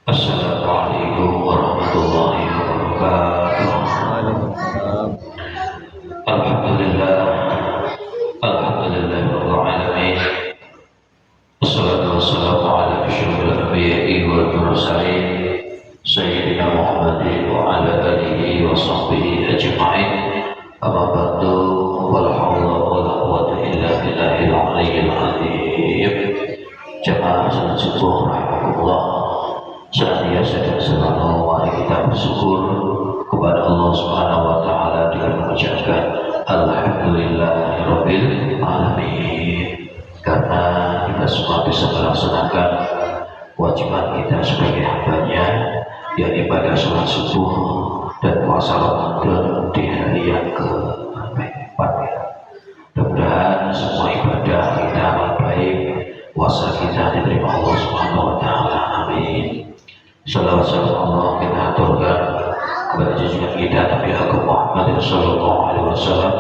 Assalamualaikum warahmatullahi wabarakatuh. Waalaikumsalam. Alhamdulillah, alhamdulillahirabbil alamin. Wassalatu wassalamu ala asyrofil anbiya'i wal mursalin sayyidina Muhammadin wa ala alihi wa sahbihi ajma'in. Amma ba'du, wala haula wala quwwata illa billahil aliyyil azim. Jamaah salat subuh rahimakumullah. Senantiasa dan selalu mari kita bersyukur kepada Allah Subhanahu wa taala dengan mengucapkan alhamdulillahirabbil alamin, karena kita semua bisa melaksanakan kewajiban kita sebagai hambanya, yakni pada sholat subuh dan puasa Ramadan di hari yang ke-4. Mudah-mudahan semua ibadah kita amal baik, puasa kita diterima Allah Subhanahu wa taala. Amin. Salawat Allah kita aturkan kepada junjungan kita Nabi Agung Muhammad sallallahu alaihi wasallam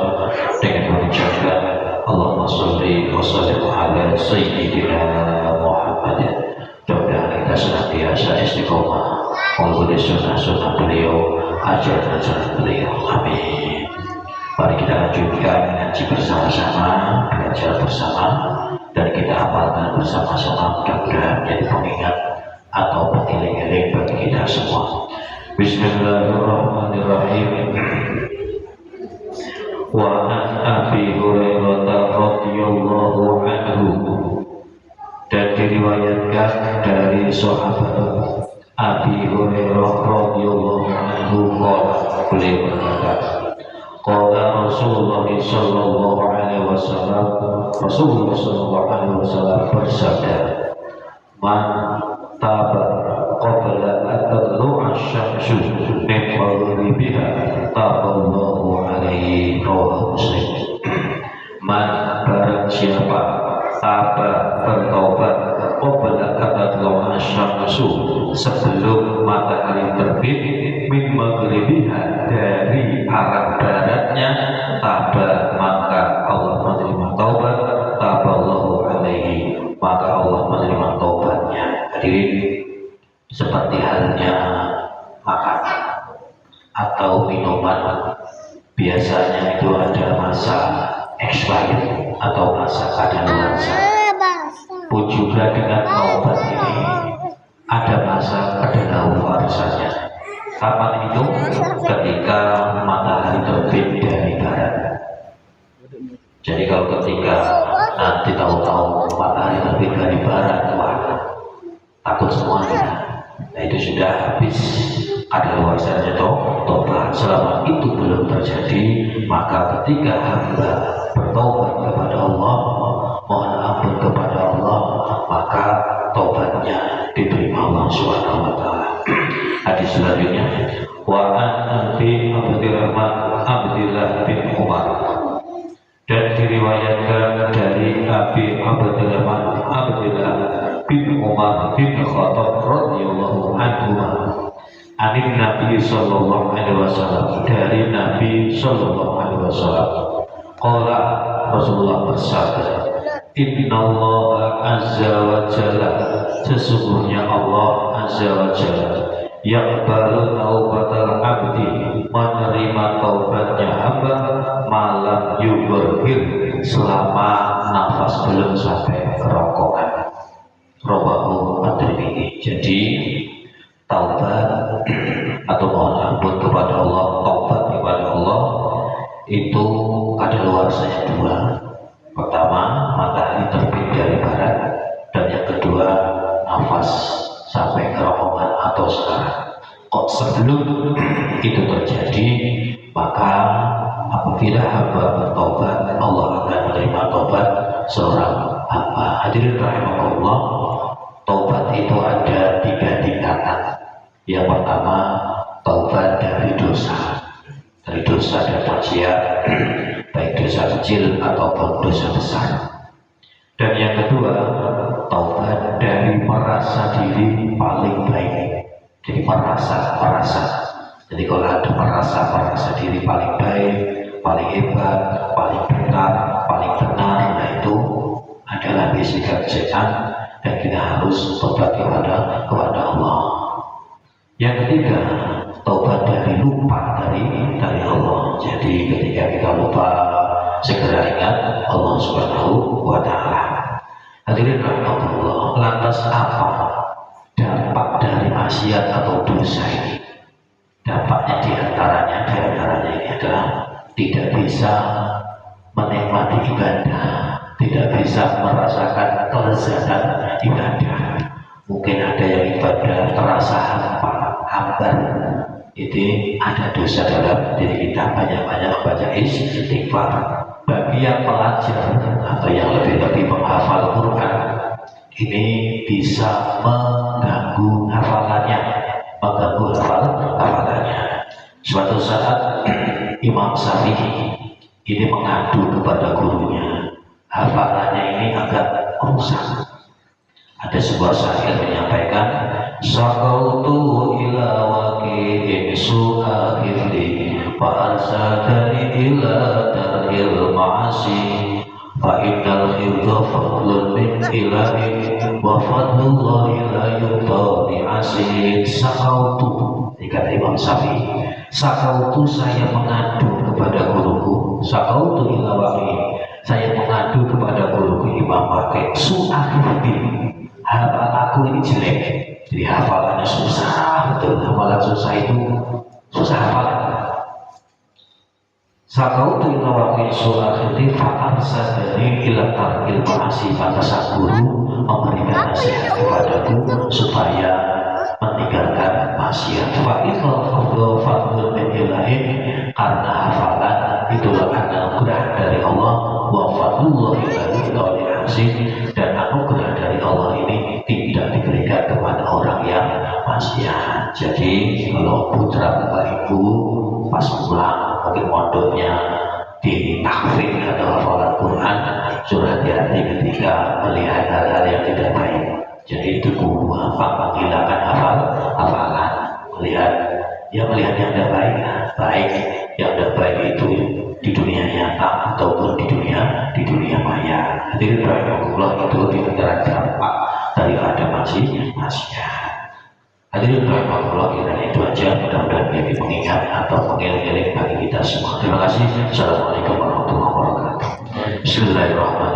dengan mengucapkan Allahumma sholli wa sallim ala sayyidina Muhammad. Mudah-mudahan kita senantiasa istiqomah mengikuti sunnah-sunnah beliau, ajaran-ajaran beliau. Amin. Mari kita lanjutkan ngaji bersama-sama, belajar bersama, dan kita amalkan bersama-sama. Mudah-mudahan menjadi pengingat atau pengiling-iling bagi kita semua. Bismillahirrahmanirrahim. Wa an Abi Hurairah radhiyallahu anhu, dan diriwayatkan dari sahabat Abi Hurairah radhiyallahu anhu beliau berkata, qala Rasulullah sallallahu alaihi wasallam, Rasulullah sallallahu alaihi wasallam bersabda, man taba qabla an tadlu'a asy-syamsu min maghribiha taballahu alaihi, rawahu Muslim. Man, barang siapa taba bertaubat qabla an tadlu'a asy-syamsu, sebelum matahari terbit, min maghribiha, dari arah baratnya, taba, maka Allah menerima taubat, taballahu alaihi, maka Allah menerima taubatnya. Hadirin, seperti halnya makanan atau minuman, biasanya itu ada masa expired atau masa kadaluarsa. Pun juga dengan taubat ini ada masa kadaluarsanya. Kapan itu? Ketika matahari terbit dari barat. Jadi kalau ketika nanti tahu-tahu matahari terbit dari barat, wah, takut semuanya. Nah, itu sudah habis kadaluarsanya tobat. Selama itu belum terjadi, maka ketika hamba bertobat kepada Allah, mohon ampun kepada Allah, maka tobatnya diterima Allah Subhanahu wa taala. Hadis selanjutnya, wa an Abi Abdurrahman Abdullah bin Umar, dan diriwayatkan dari Abi Abdurrahman Abdullah bin Umar bin Khattab radhiyallahu anhu, anin Nabi sallallahu alaihi wasallam, dari Nabi sallallahu alaihi wasallam, qala, Rasulullah bersabda, innallaha azza wa jalla, sesungguhnya Allah azza wa jalla, yaqbalu taubatal abdi, menerima taubatnya hamba, malam yuberhir, selama nafas belum sampai kerongkongan. Rawahu at-Tirmidzi. Jadi taubat atau mohon ampun kepada Allah, taubat kepada Allah itu ada luarsanya dua. Pertama, matahari terbit dari barat, dan yang kedua, nafas sampai kerongkongan atau sekarang. Kok sebelum itu terjadi, maka apabila hamba bertobat, Allah akan menerima tobat seorang hamba. Hadirin rahimakumullah, taubat itu ada 3 tingkatan. Yang pertama, taubat dari dosa. Dari dosa dan maksiat, baik dosa kecil ataupun dosa besar. Dan yang kedua, taubat dari merasa diri paling baik. Jadi merasa. Jadi kalau ada merasa diri paling baik, paling hebat, paling benar, nah itu adalah hindari sikap setan, dan kita harus tobat kepada Allah. Yang ketiga, tobat dari lupa dari Allah. Jadi ketika kita lupa, segera ingat Allah Subhanahu wa Ta'ala. Hadirin rahmatullah, lantas apa dampak dari maksiat atau dosa ini? Dampaknya diantaranya ini adalah tidak bisa menikmati ibadah, tidak bisa merasakan kelezatan ibadah. Mungkin ada yang ibadah terasa hambar, itu ada dosa dalam diri kita. Banyak-banyak baca istighfar. Bagi yang pelajar atau yang lebih menghafal Quran, ini bisa mengganggu hafalannya, Suatu saat Imam Syafi'i ini mengadu kepada gurunya, hafalannya ini agak rusak. Ada sebuah syair menyampaikan, Sakautu ila waqi'in su'akhirli fa arsadani ila daril ma'asi fa innal khirda fadlun min ilahin wa fadlullahi la yudhani asin. Sakautu, dikata Imam Syafi'i, sakautu, saya mengadu kepada guruku. Sakautu ila waqi'in, saya mengadu kepada guruku Imam Waqi', su'akhirli, hafal aku ini jelek, jadi hafalannya susah, betul. Hafalan susah itu susah hafalan. Sakautu ila waqi'in su'akhirli fa'arsadani ila tarkil ma'asi, pantas guru memberikan nasihat kepadaku supaya meninggalkan maksiat. Fa'idhal fadlun min ilahin, karena hafalan itulah anugerah dari Allah. Wa fadlullahi la yudhani asin, dan anugerah dari Allah ini tidak diberikan kepada orang yang maksiat. Jadi kalau putra bapak ibu pas pulang mungkin mondoknya di tahfidz atau hafalan Quran, sudah hati-hati ketika melihat hal-hal yang tidak baik. Jadi itu menghilangkan hafalan, melihat yang tidak baik, yang tidak baik itu di dunia nyata ataupun di dunia maya. Jadi rahimahullah, itu di antara dampak dari ada maksiat. Hadirin rahimahullah, kiranya itu aja, mudah-mudahan menjadi pengingat atau pengiling-iling bagi kita semua. Terima kasih. Assalamualaikum warahmatullahi wabarakatuh. Bismillahirrahmanirrahim.